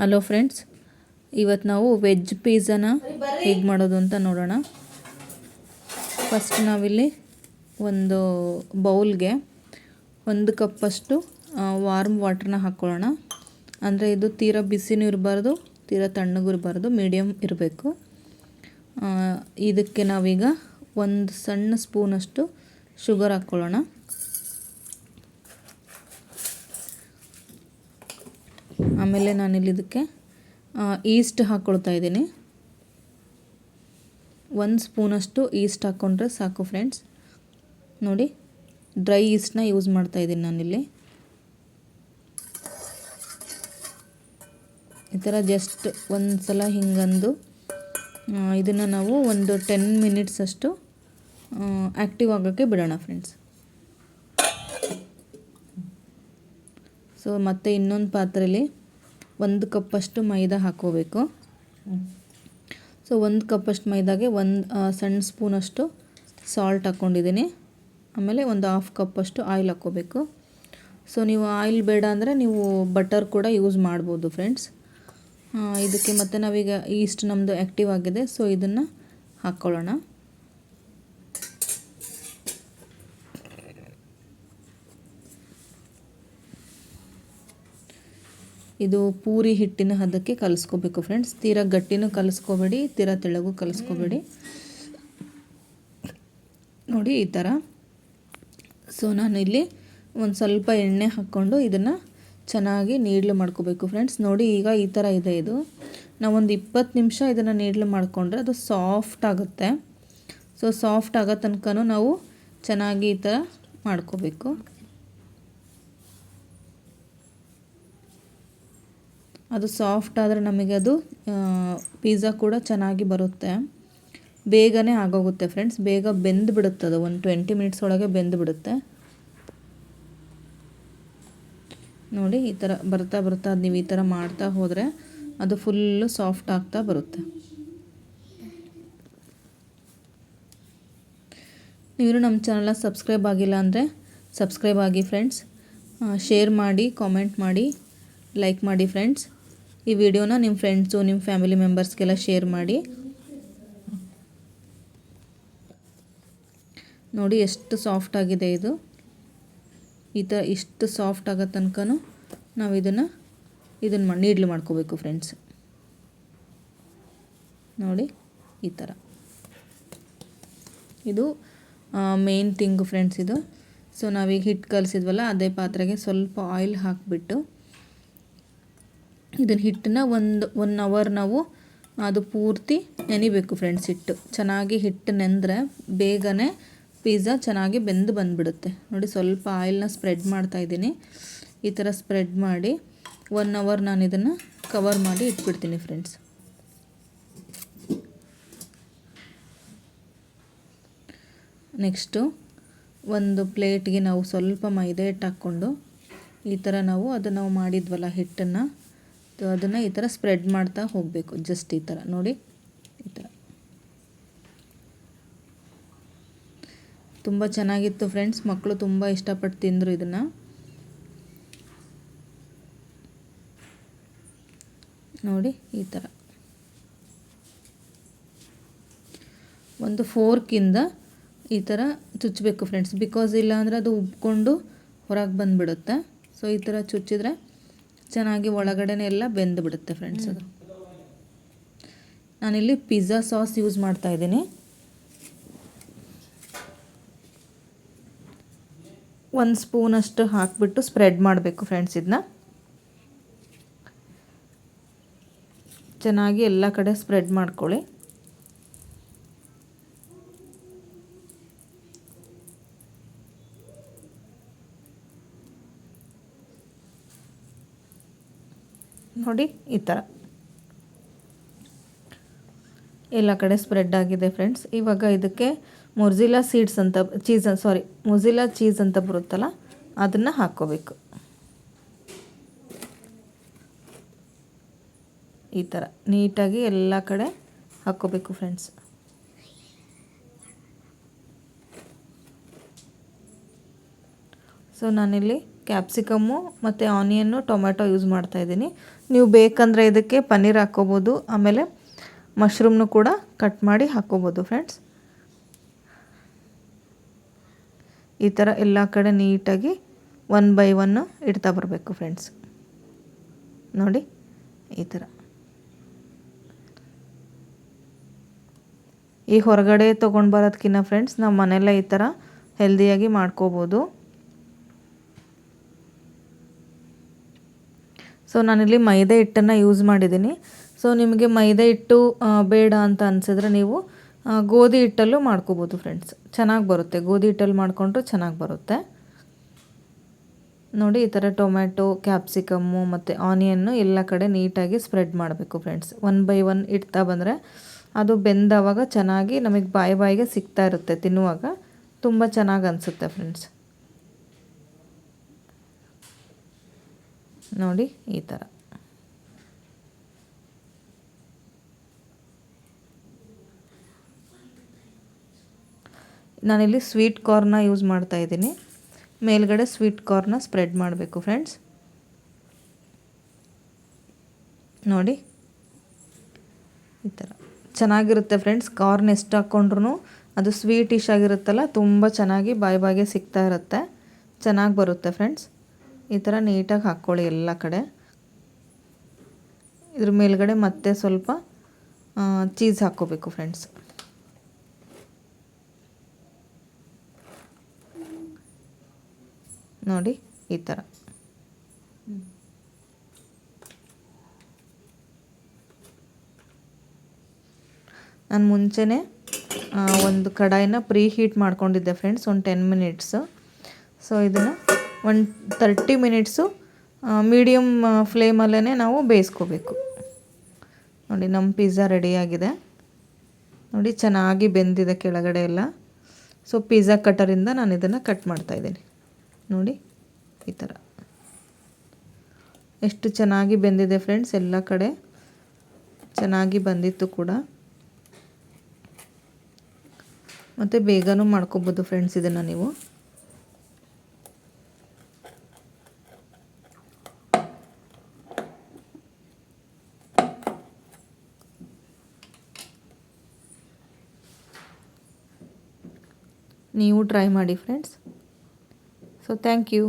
Hello friends, ಇವತ್ತು ನಾವು veg ಪಿಜ್ಜಾನ ಹೇಗೆ ಮಾಡೋದು ಅಂತ ನೋಡೋಣ. ಫಸ್ಟ್ ನಾವಿಲ್ಲಿ ಒಂದು ಬೌಲ್ಗೆ 1 ಕಪ್ಪಷ್ಟು ವಾರ್ಮ್ ವಾಟ್ರನ್ನ ಹಾಕ್ಕೊಳ್ಳೋಣ. ಅಂದರೆ ಇದು ತೀರಾ ಬಿಸಿನೂ ಇರಬಾರ್ದು, ತೀರಾ ತಣ್ಣಗೂ ಇರಬಾರ್ದು, ಮೀಡಿಯಮ್ ಇರಬೇಕು. ಇದಕ್ಕೆ ನಾವೀಗ 1 ಸಣ್ಣ ಸ್ಪೂನಷ್ಟು ಶುಗರ್ ಹಾಕ್ಕೊಳ್ಳೋಣ. ಆಮೇಲೆ ನಾನಿಲ್ಲಿ ಇದಕ್ಕೆ ಈಸ್ಟ್ ಹಾಕ್ಕೊಳ್ತಾ ಇದ್ದೀನಿ. 1 ಸ್ಪೂನಷ್ಟು ಈಸ್ಟ್ ಹಾಕ್ಕೊಂಡ್ರೆ ಸಾಕು ಫ್ರೆಂಡ್ಸ್. ನೋಡಿ, ಡ್ರೈ ಈಸ್ಟ್ನ ಯೂಸ್ ಮಾಡ್ತಾ ಇದ್ದೀನಿ ನಾನಿಲ್ಲಿ. ಈ ಥರ ಜಸ್ಟ್ ಒಂದು ಸಲ ಹಿಂಗಂದು ಇದನ್ನು ನಾವು ಒಂದು 10 ಮಿನಿಟ್ಸ್ ಅಷ್ಟು ಆ್ಯಕ್ಟಿವ್ ಆಗೋಕ್ಕೆ ಬಿಡೋಣ ಫ್ರೆಂಡ್ಸ್. ಸೊ ಮತ್ತು ಇನ್ನೊಂದು ಪಾತ್ರೆಯಲ್ಲಿ 1 ಕಪ್ಪಷ್ಟು ಮೈದಾ ಹಾಕ್ಕೋಬೇಕು. ಸೊ 1 ಕಪ್ಪಷ್ಟು ಮೈದಾಗೆ 1 ಸಣ್ಣ ಸ್ಪೂನಷ್ಟು ಸಾಲ್ಟ್ ಹಾಕ್ಕೊಂಡಿದ್ದೀನಿ. ಆಮೇಲೆ 1/2 ಕಪ್ಪಷ್ಟು ಆಯಿಲ್ ಹಾಕ್ಕೋಬೇಕು. ಸೊ ನೀವು ಆಯಿಲ್ ಬೇಡ ಅಂದರೆ ನೀವು ಬಟರ್ ಕೂಡ ಯೂಸ್ ಮಾಡ್ಬೋದು ಫ್ರೆಂಡ್ಸ್. ಇದಕ್ಕೆ ಮತ್ತು ನಾವೀಗ ಈಸ್ಟ್ ನಮ್ಮದು ಆ್ಯಕ್ಟಿವ್ ಆಗಿದೆ, ಸೊ ಇದನ್ನು ಹಾಕ್ಕೊಳ್ಳೋಣ. ಇದು ಪೂರಿ ಹಿಟ್ಟಿನ ಹದಕ್ಕೆ ಕಲಿಸ್ಕೋಬೇಕು ಫ್ರೆಂಡ್ಸ್. ತೀರಾ ಗಟ್ಟಿನೂ ಕಲಿಸ್ಕೋಬೇಡಿ, ತೀರಾ ತೆಳ್ಳಗೂ ಕಲಿಸ್ಕೋಬೇಡಿ. ನೋಡಿ ಈ ಥರ. ಸೊ ನಾನಿಲ್ಲಿ ಒಂದು ಸ್ವಲ್ಪ ಎಣ್ಣೆ ಹಾಕ್ಕೊಂಡು ಇದನ್ನು ಚೆನ್ನಾಗಿ ನೀಡ್ಲು ಮಾಡ್ಕೋಬೇಕು ಫ್ರೆಂಡ್ಸ್. ನೋಡಿ ಈಗ ಈ ಥರ ಇದೆ ಇದು. ನಾವೊಂದು 20 ನಿಮಿಷ ಇದನ್ನು ನೀಡ್ಲು ಮಾಡಿಕೊಂಡ್ರೆ ಅದು ಸಾಫ್ಟ್ ಆಗುತ್ತೆ. ಸೊ ಸಾಫ್ಟ್ ಆಗೋ ತನಕನೂ ನಾವು ಚೆನ್ನಾಗಿ ಈ ಥರ ಮಾಡ್ಕೋಬೇಕು. ಅದು ಸಾಫ್ಟ್ ಆದರೆ ನಮಗೆ ಅದು ಪಿಜ್ಜಾ ಕೂಡ ಚೆನ್ನಾಗಿ ಬರುತ್ತೆ. ಬೇಗನೆ ಆಗೋಗುತ್ತೆ ಫ್ರೆಂಡ್ಸ್, ಬೇಗ ಬೆಂದು ಬಿಡುತ್ತೆ. ಅದು ಒಂದು 20 ಮಿನಿಟ್ಸ್ ಒಳಗೆ ಬೆಂದು ಬಿಡುತ್ತೆ. ನೋಡಿ ಈ ಥರ ಬರ್ತಾ ಬರ್ತಾ ನೀವು ಈ ಥರ ಮಾಡ್ತಾ ಹೋದರೆ ಅದು ಫುಲ್ಲು ಸಾಫ್ಟ್ ಆಗ್ತಾ ಬರುತ್ತೆ. ನೀವು ನಮ್ಮ ಚಾನಲ್ನ ಸಬ್ಸ್ಕ್ರೈಬ್ ಆಗಿಲ್ಲ ಅಂದರೆ ಸಬ್ಸ್ಕ್ರೈಬ್ ಆಗಿ ಫ್ರೆಂಡ್ಸ್. ಶೇರ್ ಮಾಡಿ, ಕಾಮೆಂಟ್ ಮಾಡಿ, ಲೈಕ್ ಮಾಡಿ ಫ್ರೆಂಡ್ಸ್. ಈ ವಿಡಿಯೋನ ನಿಮ್ಮ ಫ್ರೆಂಡ್ಸು, ನಿಮ್ಮ ಫ್ಯಾಮಿಲಿ ಮೆಂಬರ್ಸ್ಗೆಲ್ಲ ಶೇರ್ ಮಾಡಿ. ನೋಡಿ ಎಷ್ಟು ಸಾಫ್ಟ್ ಆಗಿದೆ ಇದು. ಈ ಥರ ಇಷ್ಟು ಸಾಫ್ಟ್ ಆಗೋ ತನಕನೂ ನಾವು ಇದನ್ನು ನೀಡ್ಲು ಮಾಡ್ಕೋಬೇಕು ಫ್ರೆಂಡ್ಸ್. ನೋಡಿ ಈ ಥರ. ಇದು ಮೇನ್ ಥಿಂಗು ಫ್ರೆಂಡ್ಸ್ ಇದು. ಸೊ ನಾವೀಗ ಹಿಟ್ಟು ಕಲಿಸಿದ್ವಲ್ಲ, ಅದೇ ಪಾತ್ರೆಗೆ ಸ್ವಲ್ಪ ಆಯಿಲ್ ಹಾಕಿಬಿಟ್ಟು ಇದನ್ನು ಹಿಟ್ಟನ್ನ 1 ಅವರ್ ನಾವು ಅದು ಪೂರ್ತಿ ನೆನಿಬೇಕು ಫ್ರೆಂಡ್ಸ್. ಹಿಟ್ಟು ಚೆನ್ನಾಗಿ ಹಿಟ್ಟು ನೆಂದರೆ ಬೇಗನೆ ಪಿಜ್ಜಾ ಚೆನ್ನಾಗಿ ಬೆಂದು ಬಂದುಬಿಡುತ್ತೆ. ನೋಡಿ ಸ್ವಲ್ಪ ಆಯಿಲ್ನ ಸ್ಪ್ರೆಡ್ ಮಾಡ್ತಾಯಿದ್ದೀನಿ. ಈ ಥರ ಸ್ಪ್ರೆಡ್ ಮಾಡಿ 1 ಅವರ್ ನಾನು ಇದನ್ನು ಕವರ್ ಮಾಡಿ ಇಟ್ಬಿಡ್ತೀನಿ ಫ್ರೆಂಡ್ಸ್. ನೆಕ್ಸ್ಟು ಒಂದು ಪ್ಲೇಟ್ಗೆ ನಾವು ಸ್ವಲ್ಪ ಮೈದಾ ಹಿಟ್ಟು ಹಾಕ್ಕೊಂಡು ಈ ಥರ ನಾವು ಮಾಡಿದ್ವಲ್ಲ ಹಿಟ್ಟನ್ನು, ಅದನ್ನು ಈ ಥರ ಸ್ಪ್ರೆಡ್ ಮಾಡ್ತಾ ಹೋಗಬೇಕು. ಜಸ್ಟ್ ಈ ಥರ ನೋಡಿ, ಈ ಥರ. ತುಂಬ ಚೆನ್ನಾಗಿತ್ತು ಫ್ರೆಂಡ್ಸ್, ಮಕ್ಕಳು ತುಂಬ ಇಷ್ಟಪಟ್ಟು ತಿಂದರು ಇದನ್ನು. ನೋಡಿ ಈ ಥರ ಒಂದು ಫೋರ್ಕಿಂದ ಈ ಥರ ಚುಚ್ಚಬೇಕು ಫ್ರೆಂಡ್ಸ್. ಬಿಕಾಸ್ ಇಲ್ಲಾಂದರೆ ಅದು ಉಬ್ಕೊಂಡು ಹೊರಗೆ ಬಂದುಬಿಡುತ್ತೆ. ಸೊ ಈ ಥರ ಚುಚ್ಚಿದ್ರೆ ಚೆನ್ನಾಗಿ ಒಳಗಡೆನೇ ಎಲ್ಲ ಬೆಂದು ಬಿಡುತ್ತೆ ಫ್ರೆಂಡ್ಸ್. ಅದು ನಾನಿಲ್ಲಿ ಪಿಜ್ಜಾ ಸಾಸ್ ಯೂಸ್ ಮಾಡ್ತಾಯಿದ್ದೀನಿ. 1 ಸ್ಪೂನಷ್ಟು ಹಾಕಿಬಿಟ್ಟು ಸ್ಪ್ರೆಡ್ ಮಾಡಬೇಕು ಫ್ರೆಂಡ್ಸ್. ಇದನ್ನ ಚೆನ್ನಾಗಿ ಎಲ್ಲ ಕಡೆ ಸ್ಪ್ರೆಡ್ ಮಾಡ್ಕೊಳ್ಳಿ. ನೋಡಿ ಈ ಥರ ಎಲ್ಲ ಕಡೆ ಸ್ಪ್ರೆಡ್ ಆಗಿದೆ ಫ್ರೆಂಡ್ಸ್. ಇವಾಗ ಇದಕ್ಕೆ ಮೊಝಿಲ್ಲಾ ಚೀಸ್ ಅಂತ ಬರುತ್ತಲ್ಲ, ಅದನ್ನು ಹಾಕ್ಕೋಬೇಕು. ಈ ಥರ ನೀಟಾಗಿ ಎಲ್ಲ ಕಡೆ ಹಾಕ್ಕೋಬೇಕು ಫ್ರೆಂಡ್ಸ್. ಸೊ ನಾನಿಲ್ಲಿ ಕ್ಯಾಪ್ಸಿಕಮ್ಮು ಮತ್ತು ಆನಿಯನ್ನು ಟೊಮೆಟೊ ಯೂಸ್ ಮಾಡ್ತಾಯಿದ್ದೀನಿ. ನೀವು ಬೇಕಂದರೆ ಇದಕ್ಕೆ ಪನ್ನೀರ್ ಹಾಕ್ಕೋಬೋದು, ಆಮೇಲೆ ಮಶ್ರೂಮ್ನು ಕೂಡ ಕಟ್ ಮಾಡಿ ಹಾಕ್ಕೋಬೋದು ಫ್ರೆಂಡ್ಸ್. ಈ ಥರ ಎಲ್ಲ ಕಡೆ ನೀಟಾಗಿ 1 ಬೈ 1 ಇಡ್ತಾ ಬರಬೇಕು ಫ್ರೆಂಡ್ಸ್. ನೋಡಿ ಈ ಥರ. ಈ ಹೊರಗಡೆ ತೊಗೊಂಡು ಬರೋದಕ್ಕಿಂತ ಫ್ರೆಂಡ್ಸ್ ನಾವು ಮನೆಯಲ್ಲೇ ಈ ಥರ ಹೆಲ್ದಿಯಾಗಿ ಮಾಡ್ಕೋಬೋದು. ಸೊ ನಾನಿಲ್ಲಿ ಮೈದಾ ಹಿಟ್ಟನ್ನು ಯೂಸ್ ಮಾಡಿದ್ದೀನಿ. ಸೊ ನಿಮಗೆ ಮೈದಾ ಹಿಟ್ಟು ಬೇಡ ಅಂತ ಅನಿಸಿದ್ರೆ ನೀವು ಗೋಧಿ ಹಿಟ್ಟಲ್ಲೂ ಮಾಡ್ಕೋಬೋದು ಫ್ರೆಂಡ್ಸ್. ಚೆನ್ನಾಗಿ ಬರುತ್ತೆ, ಗೋಧಿ ಹಿಟ್ಟಲ್ಲಿ ಮಾಡಿಕೊಂಡ್ರೂ ಚೆನ್ನಾಗಿ ಬರುತ್ತೆ. ನೋಡಿ ಈ ಥರ ಟೊಮ್ಯಾಟೊ, ಕ್ಯಾಪ್ಸಿಕಮ್ಮು ಮತ್ತು ಆನಿಯನ್ನು ಎಲ್ಲ ಕಡೆ ನೀಟಾಗಿ ಸ್ಪ್ರೆಡ್ ಮಾಡಬೇಕು ಫ್ರೆಂಡ್ಸ್. 1 ಬೈ 1 ಇಡ್ತಾ ಬಂದರೆ ಅದು ಬೆಂದವಾಗ ಚೆನ್ನಾಗಿ ನಮಗೆ ಬಾಯಿಗೆ ಸಿಗ್ತಾ ಇರುತ್ತೆ. ತಿನ್ನುವಾಗ ತುಂಬ ಚೆನ್ನಾಗಿ ಅನಿಸುತ್ತೆ ಫ್ರೆಂಡ್ಸ್. ನೋಡಿ ಈ ಥರ. ನಾನಿಲ್ಲಿ ಸ್ವೀಟ್ ಕಾರ್ನ ಯೂಸ್ ಮಾಡ್ತಾಯಿದ್ದೀನಿ. ಮೇಲ್ಗಡೆ ಸ್ವೀಟ್ ಕಾರ್ನ ಸ್ಪ್ರೆಡ್ ಮಾಡಬೇಕು ಫ್ರೆಂಡ್ಸ್. ನೋಡಿ ಈ ಥರ ಚೆನ್ನಾಗಿರುತ್ತೆ ಫ್ರೆಂಡ್ಸ್. ಕಾರ್ನ್ ಎಷ್ಟು ಹಾಕ್ಕೊಂಡ್ರೂ ಅದು ಸ್ವೀಟಿಶ್ ಆಗಿರುತ್ತಲ್ಲ, ತುಂಬ ಚೆನ್ನಾಗಿ ಬಾಯಿಗೆ ಸಿಗ್ತಾ ಇರುತ್ತೆ, ಚೆನ್ನಾಗಿ ಬರುತ್ತೆ ಫ್ರೆಂಡ್ಸ್. ಈ ಥರ ನೀಟಾಗಿ ಹಾಕ್ಕೊಳ್ಳಿ ಎಲ್ಲ ಕಡೆ. ಇದ್ರ ಮೇಲ್ಗಡೆ ಮತ್ತೆ ಸ್ವಲ್ಪ ಚೀಸ್ ಹಾಕ್ಕೋಬೇಕು ಫ್ರೆಂಡ್ಸ್. ನೋಡಿ ಈ ಥರ. ನಾನು ಮುಂಚೆನೇ ಒಂದು ಕಡಾಯಿನ ಪ್ರೀ ಹೀಟ್ ಮಾಡ್ಕೊಂಡಿದ್ದೆ ಫ್ರೆಂಡ್ಸ್, ಒಂದು 10 ಮಿನಿಟ್ಸು. ಸೊ ಇದನ್ನು ಒಂದು 30 ಮಿನಿಟ್ಸು ಮೀಡಿಯಮ್ ಫ್ಲೇಮಲ್ಲೇ ನಾವು ಬೇಯಿಸ್ಕೋಬೇಕು. ನೋಡಿ ನಮ್ಮ ಪಿಜ್ಜಾ ರೆಡಿಯಾಗಿದೆ. ನೋಡಿ ಚೆನ್ನಾಗಿ ಬೆಂದಿದೆ ಕೆಳಗಡೆ ಎಲ್ಲ. ಸೊ ಪಿಜ್ಜಾ ಕಟ್ಟರಿಂದ ನಾನು ಇದನ್ನು ಕಟ್ ಮಾಡ್ತಾಯಿದ್ದೀನಿ. ನೋಡಿ ಈ ಥರ ಎಷ್ಟು ಚೆನ್ನಾಗಿ ಬೆಂದಿದೆ ಫ್ರೆಂಡ್ಸ್. ಎಲ್ಲ ಕಡೆ ಚೆನ್ನಾಗಿ ಬಂದಿತ್ತು ಕೂಡ, ಮತ್ತು ಬೇಗನೂ ಮಾಡ್ಕೋಬೋದು ಫ್ರೆಂಡ್ಸ್ ಇದನ್ನು ನೀವು. ನೀವು ಟ್ರೈ ಮಾಡಿ ಫ್ರೆಂಡ್ಸ್. So thank you.